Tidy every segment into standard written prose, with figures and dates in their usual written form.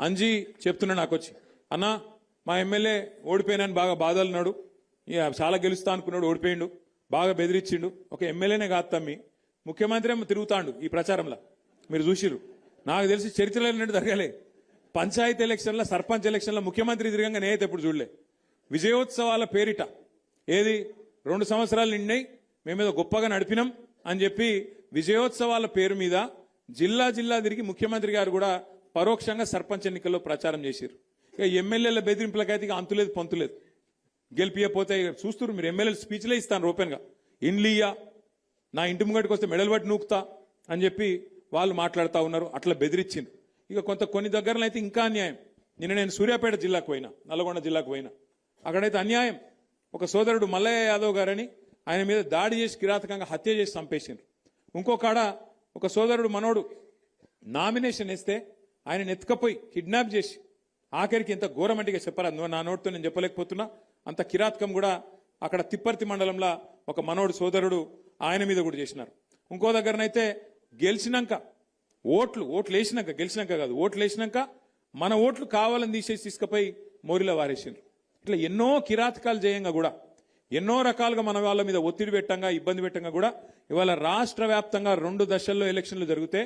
అంజీ చెప్తున్నా నాకు వచ్చి, అన్నా మా ఎమ్మెల్యే ఓడిపోయినాను బాగా బాధలున్నాడు, చాలా గెలుస్తా అనుకున్నాడు, ఓడిపోయిండు, బాగా బెదిరించిండు. ఒక ఎమ్మెల్యేనే కాదు తమ్మి, ముఖ్యమంత్రి ఏమో తిరుగుతాండు ఈ ప్రచారంలో, మీరు చూసిరు. నాకు తెలిసి చరిత్రలో జరగలే. పంచాయతీ ఎలక్షన్ల సర్పంచ్ ఎలక్షన్ల ముఖ్యమంత్రి తిరగంగా నేనైతే ఎప్పుడు చూడలే. విజయోత్సవాల పేరిట ఏది 2 సంవత్సరాలు నిండినాయి, మేమేదో గొప్పగా నడిపినాం అని చెప్పి విజయోత్సవాల పేరు మీద జిల్లా జిల్లా తిరిగి ముఖ్యమంత్రి గారు కూడా పరోక్షంగా సర్పంచ్ ఎన్నికల్లో ప్రచారం చేశారు. ఇక ఎమ్మెల్యేల బెదిరింపులకైతే ఇక అంతులేదు పొంతులేదు. గెలిపియపోతే చూస్తున్నారు మీరు, ఎమ్మెల్యేలు స్పీచ్లే ఇస్తాను ఓపెన్గా, ఇండ్లియా నా ఇంటి ముంగటికి వస్తే మెడల్ పట్టి నూకుతా అని చెప్పి వాళ్ళు మాట్లాడుతూ ఉన్నారు. అట్లా బెదిరించింది. ఇక కొన్ని దగ్గరలో అయితే ఇంకా అన్యాయం. నిన్న నేను సూర్యాపేట జిల్లాకు పోయినా, నల్గొండ జిల్లాకు పోయినా, అక్కడైతే అన్యాయం. ఒక సోదరుడు మల్లయ్య యాదవ్ గారని ఆయన మీద దాడి చేసి కిరాతకంగా హత్య చేసి చంపేసిండ్రు. ఇంకొకాడ ఒక సోదరుడు మనోడు నామినేషన్ వేస్తే ఆయన ఎత్తుకపోయి కిడ్నాప్ చేసి, ఆఖరికి ఎంత ఘోరమంటిగా చెప్పరా, నా నోటితో నేను చెప్పలేకపోతున్నా, అంత కిరాతకం కూడా అక్కడ తిప్పర్తి మండలంలో ఒక మనోడు సోదరుడు ఆయన మీద కూడా చేసినారు. ఇంకో దగ్గరనైతే గెలిచినాక ఓట్లు వేసినాక, గెలిచినాక కాదు, ఓట్లు వేసినాక మన ఓట్లు కావాలని తీసేసి తీసుకుపోయి మోరిలో వారేసిండ్రు. ఇట్లా ఎన్నో కిరాతకాలు చేయంగా కూడా, ఎన్నో రకాలుగా మన వాళ్ళ మీద ఒత్తిడి పెట్టంగా, ఇబ్బంది పెట్టంగా కూడా ఇవాళ రాష్ట్ర వ్యాప్తంగా 2 దశల్లో ఎలక్షన్లు జరిగితే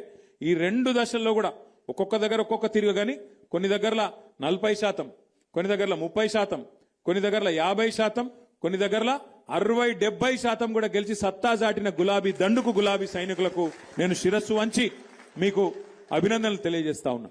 ఈ 2 దశల్లో కూడా ఒక్కొక్క దగ్గర ఒక్కొక్క తిరుగు, కానీ కొన్ని దగ్గరలో 40%, కొన్ని దగ్గరలో 30%, కొన్ని దగ్గరలో 50%, కొన్ని దగ్గరలో 60-70% కూడా గెలిచి సత్తా చాటిన గులాబీ దండుకు, గులాబీ సైనికులకు నేను శిరస్సు వంచి మీకు అభినందనలు తెలియజేస్తా ఉన్నా.